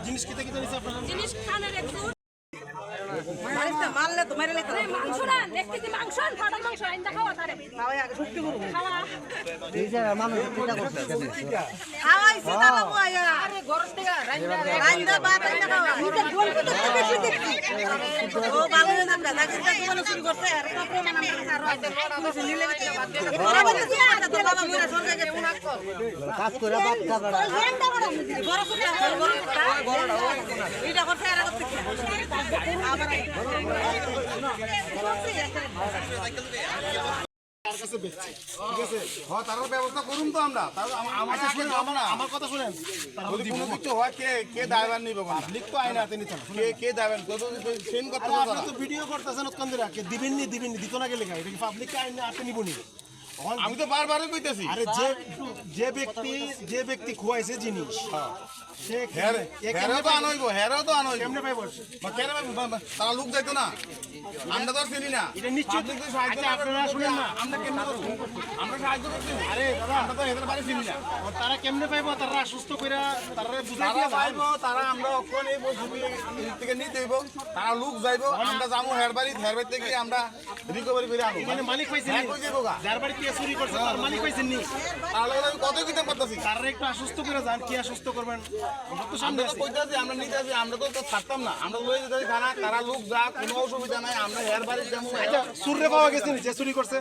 জিনিস ছাড়া মারলে তো মেরে লেখা মাংস না দেখতেছি মাংস ফাটা মাংস আইন্দা খাওয়া তারে খাওয়া আগে সত্যি করব খাওয়া এই যে মানুষ চিন্তা করছে খাওয়াইছে না বাবু আয়া আরে ঘর থেকে রাইন্দা ভাত আইন্দা খাওয়া এটা বলতে তো বেশি দেখছি ও বাবু না দাদা কি দোকান শুরু করতে আর এটা প্রমাণ আমরা আর নিলে গেছে বাবা মোরা সরকারকে উনাক কাজ করে বাপ খাবার বড় করে এটা করতে আর করতে আবার ব্যবস্থা করুন তো আমরা আমার কথা শুনেন কোনো কিছু হয় কে ড্রাইভার নিবে পাবলিক তো আইন হাতে নিতে কে ড্রাইভার ভিডিও করতেছেন দিবেন নি দিত না গেলে এটা কি পাবলিক আইন হাতে নিবনি আমি তো বারবারই কইতেছি আরে যে ব্যক্তি খোয়াইছে জিনিস তারা লোক যাইতো না আমরা তো চিনি না আমরা সাহায্য করছি আরে আমরা তো এদের বাড়ি চিনি না তারা কেমনে পাইবো তারা সুস্থ করে পাইবো তারা আমরা অক্ষণ এই থেকে নিতে হইব তারা লোক যাইবো আমরা যাবো হের বাড়ি থেকে আমরা রিকভারি করে আনবো মানে মালিক পাইছেন যার বাড়ি কে চুরি করছে তার মালিক পাইছেন নি তাহলে আমি কত কিতাব করতেছি তারা একটু অসুস্থ করে যান কি অসুস্থ করবেন আমরা তো কইতাছি আমরা নিতে আছি আমরা তো ছাড়তাম না আমরা লয়ে যেতে খানা তারা লোক যা কোনো অসুবিধা নাই আমরা হের বাড়ি যাবো চুরে পাওয়া গেছে যে চুরি করছে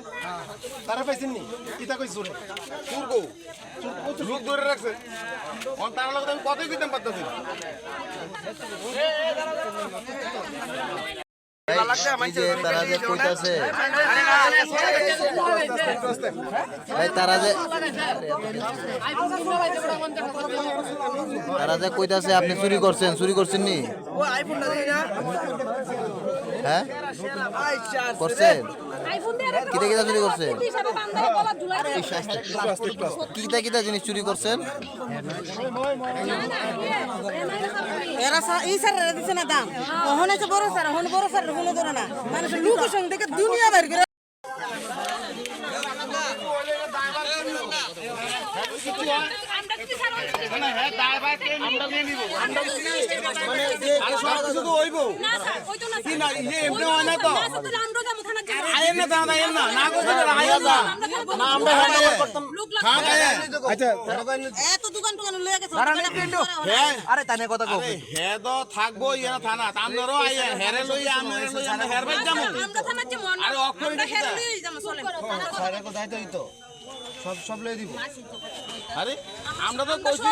তারা পাইছেন নি কিতা কই চুরে চুর কো লোক ধরে রাখছে তার লোক আমি কতই কিতাব করতেছি তারা যে কইতাছে আপনি চুরি করছেন নি হ্যাঁ করছেন কিতা চুরি করছেন কিতা জিনিস চুরি করছেন এই স্যার দিছে না দাম ওখানে তো বড় স্যার হলো ধরে না মানুষ লোকের সঙ্গে দেখে দুনিয়া বের করে থাকবো ইয়া থানা আমরাও হেরে লই হের বাই যাবো আরে অক্ষর সব লই দিব আরে আমরা তো কইছি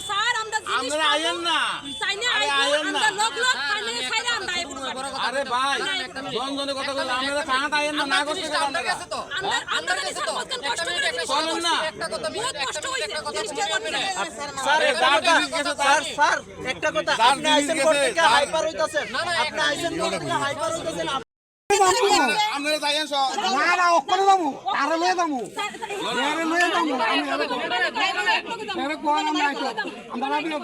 স্যার আমরা আইয়েন না আরে আইয়েন না আরে ভাই জনজনের কথা কইলা আমরা খানাটা আইয়েন না করতে আমরা কাছে তো আমরা কাছে তো কষ্ট করে চলেন না একটা কথা বহুত কষ্ট হইছে স্যার একটা কথা আপনি আইছেন করতে কি হাইপার হইতাছেন আপনি আইছেন করতে কি হাইপার হইতাছেন আমরা যাইয়েন সব না অক্ষরে যাবো আরে লয়ে যাবো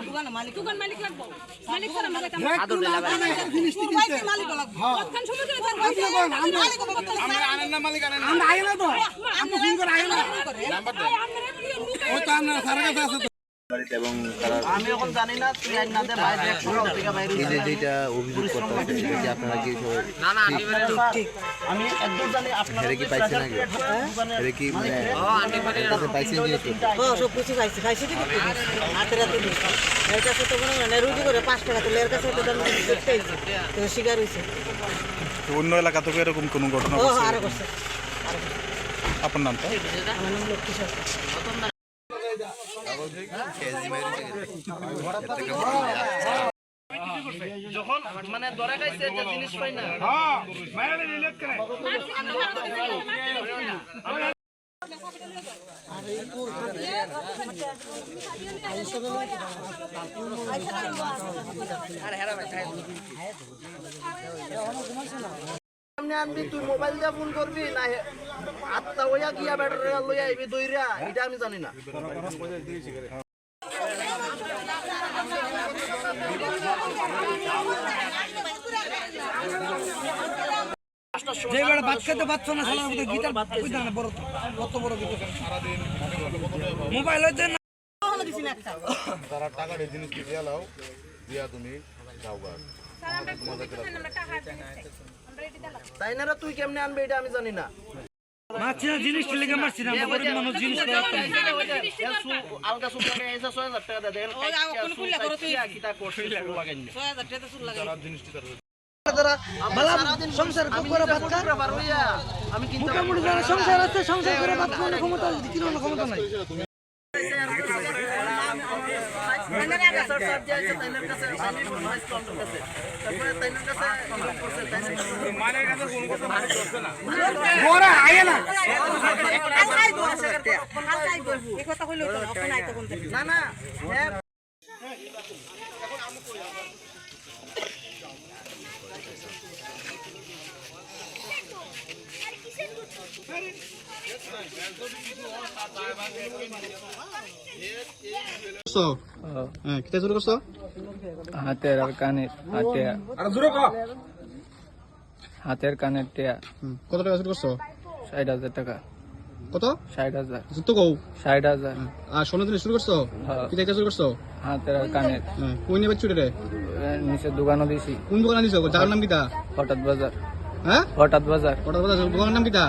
দোকান মালিক দোকান মালিক লাগবো মালিক স্যার আমরা যাইতাম মালিক লাগবে কতক্ষণ সময় ধরে ধরবো আমরা আনেন না মালিক আনেন না আমরা আগে না তো আপনি ফোন করে আগে না নাম্বার দেন ও তো আমরা সারা কাছে আছে তো এবং তারা আমি এখন জানি না তুই আইন না দে বাইরে 100 টাকা বাইরে এই যে যেটা অভিযোগ করতেছে এটা কি আপনারা কি সবাই ঠিক আমি একদম জানি আপনারা এটা কি পাইছেন নাকি এটা কি মানে কাছে পাইছেন জিনিসপত্র ও সব কিছু খাইছে খাইছে কি হাতে রাতে দিই এর কাছে তো মনে হয় না রুটি করে 5 টাকা তো এর কাছে তো দাম করতে হইছে তো শিকার হইছে অন্য এলাকা থেকে এরকম কোনো ঘটনা ও ঘটছে? আরো করছে আপনার নামটা আমার নাম লক্ষ্মী সরকার যখন মানে ধরে খাইছে যে জিনিস পাই না আনবি তুই মোবাইল দিয়ে ফোন করবি না আত্মা হইয়া গিয়া ব্যাটারি লইয়া আইবি দইরা এটা আমি জানি না যে বেড়া ভাত খেতে পারছো না সালার মধ্যে গিটার বুঝতে না বড় কত বড় গিটার মোবাইল হইতে না তারা টাকার এই জিনিস দিয়া লাও দিয়া তুমি যাও গা স্যার আমরা বুঝতেছেন আমরা টাকা দিচ্ছি আমরা এটি দিলাম তাই না রে, তুই কেমনে আনবি এটা আমি জানি না মারছি না জিনিস লেগে মারছি না আমরা গরিব মানুষ জিনিস আলগা সুপ লাগে এসে 6000 টাকা দে দেন ওই কোন কুল্লা করতে কিটা করছিস লাগাইনি 6000 টাকা চুল লাগাই সংসার করে ভাত খাবার হইয়া আমি কিন্তু সংসার আছে সংসার করে ভাত খাওয়ানোর ক্ষমতা কি না ক্ষমতা নাই বড় আগে না এই কথা কইলো তো এখন আইতো কোন থেকে না না কিটা শুরু করছো হাতের আর কানের আর জোরে কও হাতের কানের টিয়া কত টাকা শুরু করছো 60,000 টাকা কত 60,000 যত কও 60,000 আর সোনা দিনে শুরু করছো কিটা শুরু করছো হাতের আর কানের কই নিয়ে বাচ্চু রে নিচে দোকানও দিছি কোন দোকানে নিছো জায়গার নাম কিটা হঠাৎ বাজার হ্যাঁ হঠাৎ বাজার ওটা বলা দোকানের নাম কিটা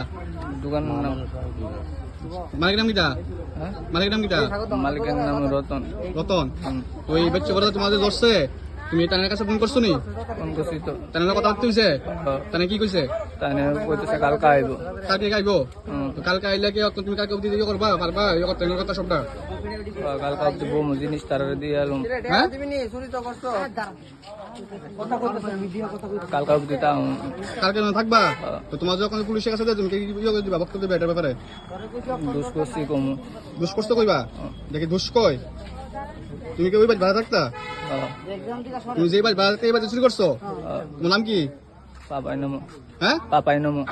দোকান নাম মালিকের নাম কিটা হ্যাঁ মালিকের নাম কিটা মালিকের নাম রতন রতন ওই বাচ্চা বড় তোমাদের ধরছে তুমি তানের কাছে ফোন করছো নি ফোন করছি তো তানের কথা বলতে হইছে তানে কি কইছে তাই কইতেছে কালকে আইব কালকে আইবো তো কালকে আইলে কি তুমি কালকে অবধি ইয়ে করবা পারবা ইয়ে করতে তানের কথা সবটা কালকে অব্দি বমু জিনিস তার দিয়ে এলাম হ্যাঁ কালকে অব্দি তাও কালকে না থাকবা তো তোমার যখন পুলিশের কাছে তুমি কি ইয়ে করে দিবা বক্তব্য দিবা এটার ব্যাপারে দুষ করছি কমু দুষ করতে কইবা দেখি দুষ কই তুমি কি ওই বাড়ি ভাড়া থাকতা তুমি যে বাড়ি ভাড়া থাকতে এই বাড়ি চুরি করছো তোমার নাম কি পাপাই নমো হ্যাঁ পাপাই নমো